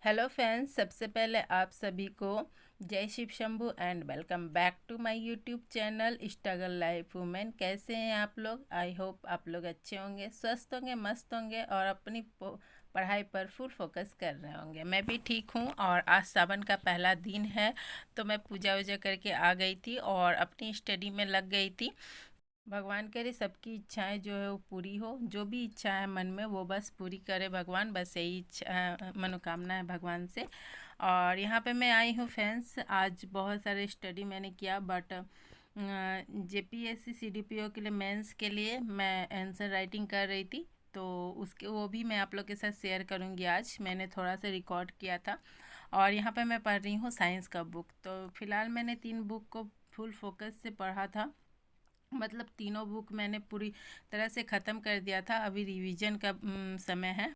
Hello friends, सबसे पहले आप सभी को जय Shiv Shambhu and welcome back to my YouTube channel struggle life women. कैसे हैं आप लोग? आई होप आप लोग अच्छे होंगे, स्वस्थ होंगे, मस्त होंगे और अपनी पढ़ाई पर फुल फोकस कर रहे होंगे। मैं भी ठीक हूँ और आज सावन का पहला दिन है तो मैं पूजा वूजा करके आ गई थी और अपनी स्टडी में लग गई थी। भगवान करे सबकी इच्छाएं जो है वो पूरी हो, जो भी इच्छा है मन में वो बस पूरी करे भगवान, बस यही इच्छा मनोकामना है भगवान से। और यहाँ पे मैं आई हूँ फ्रेंड्स, आज बहुत सारे स्टडी मैंने किया बट जेपीएससी सीडीपीओ के लिए मेंस के लिए मैं आंसर राइटिंग कर रही थी, तो उसके वो भी मैं आप लोग के साथ शेयर करूँगी। आज मैंने थोड़ा सा रिकॉर्ड किया था और यहाँ पे मैं पढ़ रही हूँ साइंस का बुक। तो फिलहाल मैंने 3 बुक को फुल फोकस से पढ़ा था, मतलब तीनों बुक मैंने पूरी तरह से ख़त्म कर दिया था। अभी रिवीजन का समय है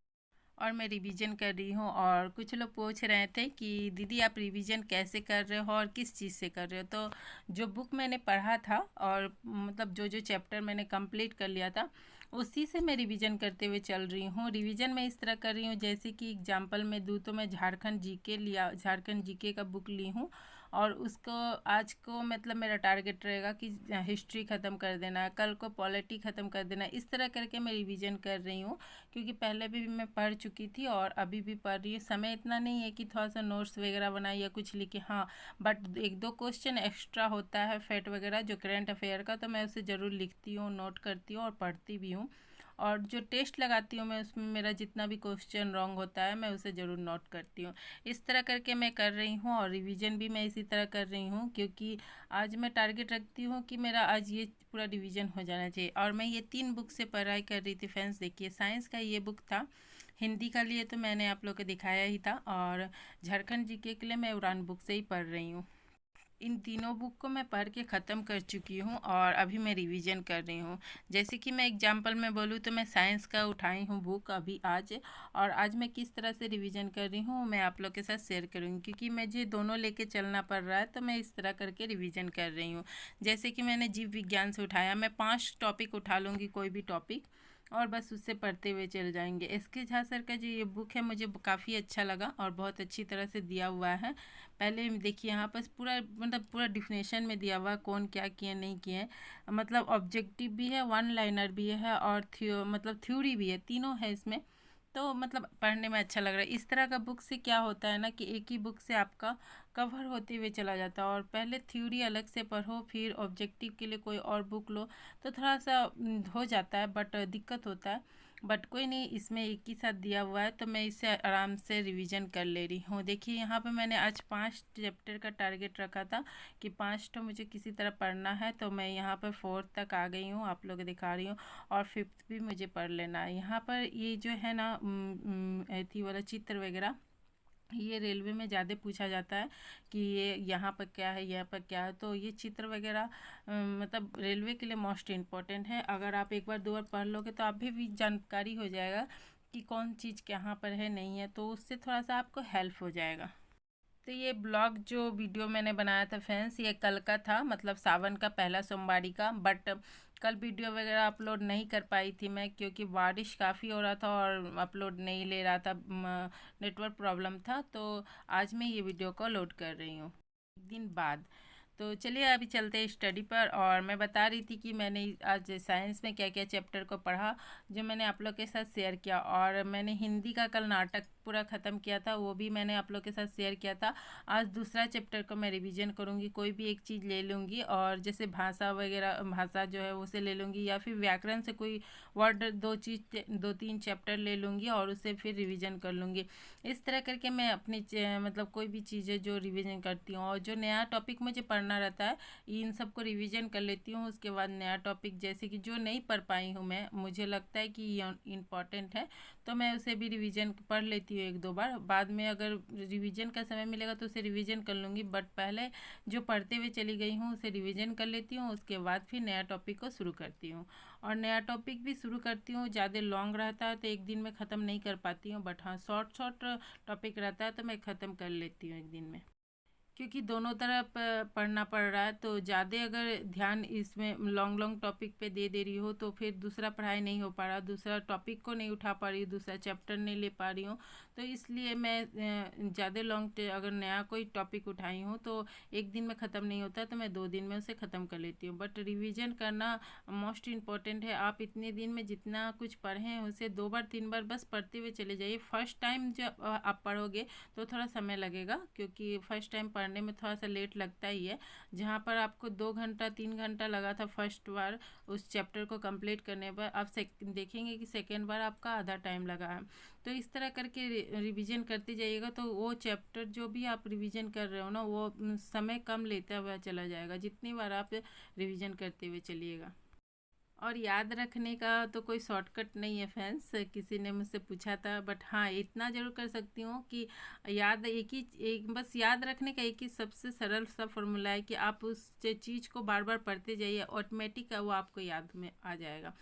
और मैं रिवीजन कर रही हूँ। और कुछ लोग पूछ रहे थे कि दीदी आप रिवीजन कैसे कर रहे हो और किस चीज़ से कर रहे हो। तो जो बुक मैंने पढ़ा था और मतलब जो जो चैप्टर मैंने कंप्लीट कर लिया था उसी से मैं रिवीजन करते हुए चल रही हूँ। रिवीजन मैं इस तरह कर रही हूँ, जैसे कि एग्जाम्पल में दूँ तो मैं झारखंड जीके लिया, झारखंड जीके का बुक ली हूँ और उसको आज को मतलब मेरा टारगेट रहेगा कि हिस्ट्री ख़त्म कर देना है, कल को पॉलिटी ख़त्म कर देना है। इस तरह करके मैं रिवीजन कर रही हूँ, क्योंकि पहले भी मैं पढ़ चुकी थी और अभी भी पढ़ रही हूँ। समय इतना नहीं है कि थोड़ा सा नोट्स वगैरह बनाए या कुछ लिखे, हाँ बट एक दो क्वेश्चन एक्स्ट्रा होता है फैट वगैरह जो करंट अफेयर का, तो मैं उसे ज़रूर लिखती हूँ, नोट करती हूँ और पढ़ती भी हूँ। और जो टेस्ट लगाती हूँ मैं उसमें मेरा जितना भी क्वेश्चन रॉन्ग होता है मैं उसे ज़रूर नोट करती हूँ। इस तरह करके मैं कर रही हूँ और रिवीजन भी मैं इसी तरह कर रही हूँ, क्योंकि आज मैं टारगेट रखती हूँ कि मेरा आज ये पूरा रिवीजन हो जाना चाहिए। और मैं ये 3 बुक से पढ़ाई कर रही थी फ्रेंड्स। देखिए साइंस का ये बुक था, हिंदी का लिए तो मैंने आप लोग को दिखाया ही था, और झारखंड जीके के लिए मैं उड़ान बुक से ही पढ़ रही हूँ। इन तीनों बुक को मैं पढ़ के ख़त्म कर चुकी हूँ और अभी मैं रिवीजन कर रही हूँ। जैसे कि मैं एग्जांपल में बोलूँ तो मैं साइंस का उठाई हूँ बुक अभी आज, और आज मैं किस तरह से रिवीजन कर रही हूँ मैं आप लोग के साथ शेयर करूँगी, क्योंकि मुझे दोनों लेके चलना पड़ रहा है तो मैं इस तरह करके रिवीजन कर रही हूँ। जैसे कि मैंने जीव विज्ञान से उठाया, मैं 5 टॉपिक उठा लूँगी, कोई भी टॉपिक, और बस उससे पढ़ते हुए चले जाएंगे। एस के झा सर का जो ये बुक है मुझे काफ़ी अच्छा लगा और बहुत अच्छी तरह से दिया हुआ है। पहले देखिए यहाँ पर पूरा मतलब पूरा डिफिनेशन में दिया हुआ है कौन क्या किए नहीं किए, मतलब ऑब्जेक्टिव भी है, वन लाइनर भी है और मतलब थ्योरी भी है, तीनों है इसमें। तो मतलब पढ़ने में अच्छा लग रहा है। इस तरह का बुक से क्या होता है ना कि एक ही बुक से आपका कवर होते हुए चला जाता है, और पहले थ्योरी अलग से पढ़ो फिर ऑब्जेक्टिव के लिए कोई और बुक लो तो थोड़ा सा हो जाता है, बट दिक्कत होता है। बट कोई नहीं, इसमें एक ही साथ दिया हुआ है तो मैं इसे आराम से रिवीजन कर ले रही हूँ। देखिए यहाँ पे मैंने आज 5 चैप्टर का टारगेट रखा था कि 5 तो मुझे किसी तरह पढ़ना है, तो मैं यहाँ पर 4th तक आ गई हूँ, आप लोग दिखा रही हूँ, और 5th भी मुझे पढ़ लेना है। यहाँ पर ये जो है ना थी वाला चित्र वगैरह, ये रेलवे में ज़्यादा पूछा जाता है कि ये यहाँ पर क्या है, यहाँ पर क्या है, तो ये चित्र वगैरह मतलब रेलवे के लिए मोस्ट इम्पॉर्टेंट है। अगर आप एक बार 2 बार पढ़ लोगे तो आप भी जानकारी हो जाएगा कि कौन चीज़ कहाँ पर है नहीं है, तो उससे थोड़ा सा आपको हेल्प हो जाएगा। तो ये ब्लॉग जो वीडियो मैंने बनाया था फ्रेंड्स, ये कल का था, मतलब सावन का पहला सोमवारी का, बट कल वीडियो वगैरह अपलोड नहीं कर पाई थी मैं, क्योंकि बारिश काफ़ी हो रहा था और अपलोड नहीं ले रहा था, नेटवर्क प्रॉब्लम था। तो आज मैं ये वीडियो को लोड कर रही हूँ एक दिन बाद। तो चलिए अभी चलते हैं स्टडी पर, और मैं बता रही थी कि मैंने आज साइंस में क्या क्या चैप्टर को पढ़ा जो मैंने आप लोग के साथ शेयर किया, और मैंने हिंदी का कल नाटक पूरा ख़त्म किया था, वो भी मैंने आप लोग के साथ शेयर किया था। आज दूसरा चैप्टर को मैं रिवीजन करूँगी, कोई भी एक चीज़ ले लूँगी, और जैसे भाषा वगैरह, भाषा जो है उसे ले लूँगी, या फिर व्याकरण से कोई वर्ड 2-3 चैप्टर ले लूँगी और उसे फिर रिवीजन कर लूँगी। इस तरह करके मैं अपनी मतलब कोई भी चीज़ें जो रिवीजन करती हूँ, और जो नया टॉपिक मुझे पढ़ना रहता है इन सबको रिवीजन कर लेती हूँ। उसके बाद नया टॉपिक जैसे कि जो नहीं पढ़ पाई हूँ मैं, मुझे लगता है कि ये इम्पॉर्टेंट है, तो मैं उसे भी रिवीजन पढ़ लेती हूँ 1-2 बार। बाद में अगर रिवीजन का समय मिलेगा तो उसे रिवीजन कर लूँगी, बट पहले जो पढ़ते हुए चली गई हूँ उसे रिवीजन कर लेती हूँ, उसके बाद फिर नया टॉपिक को शुरू करती हूँ। और नया टॉपिक भी शुरू करती हूँ, ज़्यादा लॉन्ग रहता है तो एक दिन में ख़त्म नहीं कर पाती हूँ, बट हाँ शॉर्ट शॉर्ट टॉपिक रहता है तो मैं ख़त्म कर लेती हूँ एक दिन में, क्योंकि दोनों तरफ पढ़ना पड़ रहा है। तो ज़्यादा अगर ध्यान इसमें लॉन्ग लॉन्ग टॉपिक पे दे रही हो तो फिर दूसरा पढ़ाई नहीं हो पा रहा, दूसरा टॉपिक को नहीं उठा पा रही हूँ, दूसरा चैप्टर नहीं ले पा रही हूँ, तो इसलिए मैं ज़्यादा लॉन्ग अगर नया कोई टॉपिक उठाई हूँ तो एक दिन में ख़त्म नहीं होता, तो मैं 2 दिन में उसे ख़त्म कर लेती हूँ। बट रिवीजन करना मोस्ट इम्पॉर्टेंट है। आप इतने दिन में जितना कुछ पढ़े हैं उसे 2 बार 3 बार बस पढ़ते हुए चले जाइए। फर्स्ट टाइम जब आप पढ़ोगे तो थोड़ा समय लगेगा, क्योंकि फर्स्ट टाइम पढ़ने में थोड़ा सा लेट लगता ही है। जहाँ पर आपको 2 घंटा 3 घंटा लगा था फर्स्ट बार उस चैप्टर को कंप्लीट करने पर, आप देखेंगे कि सेकेंड बार आपका आधा टाइम लगा है। तो इस तरह करके रिवीजन करते जाइएगा तो वो चैप्टर जो भी आप रिवीजन कर रहे हो ना, वो समय कम लेता हुआ चला जाएगा जितनी बार आप रिवीजन करते हुए चलिएगा। और याद रखने का तो कोई शॉर्टकट नहीं है फ्रेंड्स, किसी ने मुझसे पूछा था, बट हाँ इतना ज़रूर कर सकती हूँ कि याद एक बस याद रखने का एक ही सबसे सरल सा फॉर्मूला है कि आप उस चीज़ को बार बार पढ़ते जाइए, ऑटोमेटिक वो आपको याद में आ जाएगा।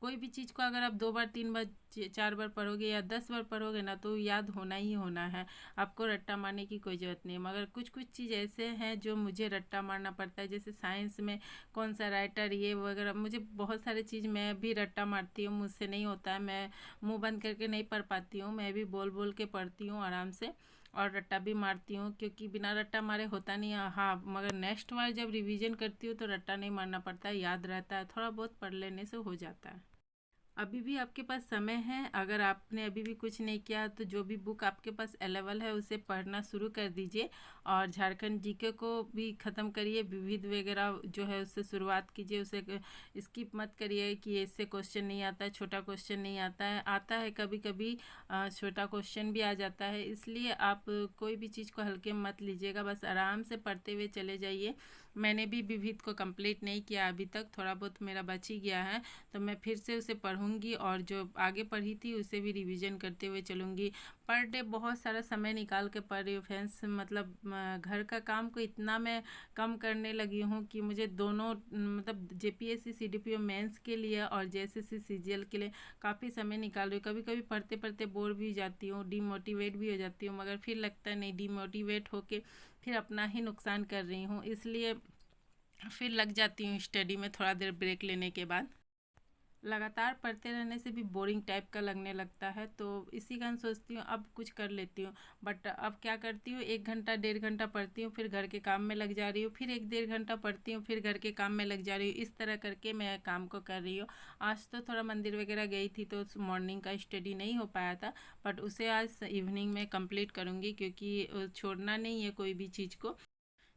कोई भी चीज़ को अगर आप 2 बार 3 बार 4 बार पढ़ोगे या 10 बार पढ़ोगे ना, तो याद होना ही होना है। आपको रट्टा मारने की कोई ज़रूरत नहीं है। मगर कुछ कुछ चीज़ ऐसे हैं जो मुझे रट्टा मारना पड़ता है, जैसे साइंस में कौन सा राइटर ये वगैरह, मुझे बहुत सारी चीज़ मैं भी रट्टा मारती हूँ, मुझसे नहीं होता है। मैं मुंह बंद करके नहीं पढ़ पाती हूँ, मैं भी बोल बोल के पढ़ती हूँ आराम से, और रट्टा भी मारती हूँ, क्योंकि बिना रट्टा मारे होता नहीं है। हाँ मगर नेक्स्ट बार जब रिवीजन करती हूँ तो रट्टा नहीं मारना पड़ता है, याद रहता है, थोड़ा बहुत पढ़ लेने से हो जाता है। अभी भी आपके पास समय है। अगर आपने अभी भी कुछ नहीं किया तो जो भी बुक आपके पास अवेलेबल है उसे पढ़ना शुरू कर दीजिए, और झारखंड जीके को भी ख़त्म करिए। विविध वगैरह जो है उससे शुरुआत कीजिए, उसे स्किप मत करिए कि इससे क्वेश्चन नहीं आता है, छोटा क्वेश्चन नहीं आता है कभी कभी छोटा क्वेश्चन भी आ जाता है। इसलिए आप कोई भी चीज़ को हल्के में मत लीजिएगा, बस आराम से पढ़ते हुए चले जाइए। मैंने भी विविध को कंप्लीट नहीं किया अभी तक, थोड़ा बहुत मेरा बच ही गया है, तो मैं फिर से उसे पढ़ूंगी और जो आगे पढ़ी थी उसे भी रिवीजन करते हुए चलूँगी। पर डे बहुत सारा समय निकाल के पढ़ रही हूँ फ्रेंड्स, मतलब घर का काम को इतना मैं कम करने लगी हूँ कि मुझे दोनों मतलब जेपीएससी सीडीपीओ मेंस के लिए और जेएसएससी सीजीएल के लिए काफ़ी समय निकाल रही हूँ। कभी कभी पढ़ते पढ़ते बोर भी हो जाती हूँ, डीमोटिवेट भी हो जाती हूँ, मगर फिर लगता है नहीं, डीमोटिवेट होके फिर अपना ही नुकसान कर रही हूँ, इसलिए फिर लग जाती हूँ स्टडी में थोड़ा देर ब्रेक लेने के बाद। लगातार पढ़ते रहने से भी बोरिंग टाइप का लगने लगता है, तो इसी कारण सोचती हूँ अब कुछ कर लेती हूँ। बट अब क्या करती हूँ, 1 घंटा 1.5 घंटा पढ़ती हूँ, फिर घर के काम में लग जा रही हूँ, फिर 1 1.5 घंटा पढ़ती हूँ, फिर घर के काम में लग जा रही हूँ। इस तरह करके मैं काम को कर रही हूँ। आज तो थोड़ा मंदिर वगैरह गई थी तो मॉर्निंग का स्टडी नहीं हो पाया था, बट उसे आज इवनिंग में कंप्लीट करूँगी, क्योंकि छोड़ना नहीं है कोई भी चीज़ को।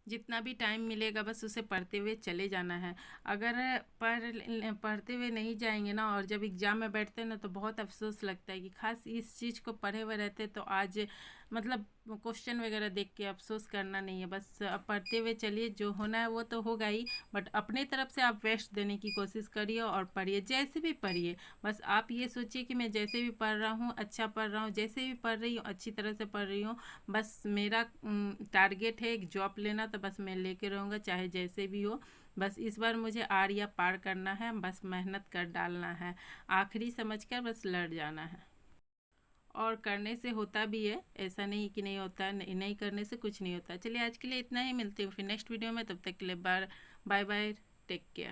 जितना भी टाइम मिलेगा बस उसे पढ़ते हुए चले जाना है। अगर पढ़ते हुए नहीं जाएंगे ना, और जब एग्ज़ाम में बैठते हैं ना, तो बहुत अफसोस लगता है कि खास इस चीज़ को पढ़े हुए रहते तो आज मतलब क्वेश्चन वगैरह देख के अफसोस करना नहीं है। बस अब पढ़ते हुए चलिए, जो होना है वो तो होगा ही, बट अपने तरफ से आप बेस्ट देने की कोशिश करिए और पढ़िए, जैसे भी पढ़िए। बस आप ये सोचिए कि मैं जैसे भी पढ़ रहा हूँ अच्छा पढ़ रहा हूँ, जैसे भी पढ़ रही हूँ अच्छी तरह से पढ़ रही हूँ। बस मेरा टारगेट है एक जॉब लेना, तो बस मैं लेके रहूँगा चाहे जैसे भी हो। बस इस बार मुझे आर या पार करना है, बस मेहनत कर डालना है, आखिरी समझकर बस लड़ जाना है। और करने से होता भी है, ऐसा नहीं कि नहीं होता है, नहीं करने से कुछ नहीं होता। चलिए आज के लिए इतना ही, मिलती हूँ फिर नेक्स्ट वीडियो में, तब तक के लिए बाय बाय, टेक केयर।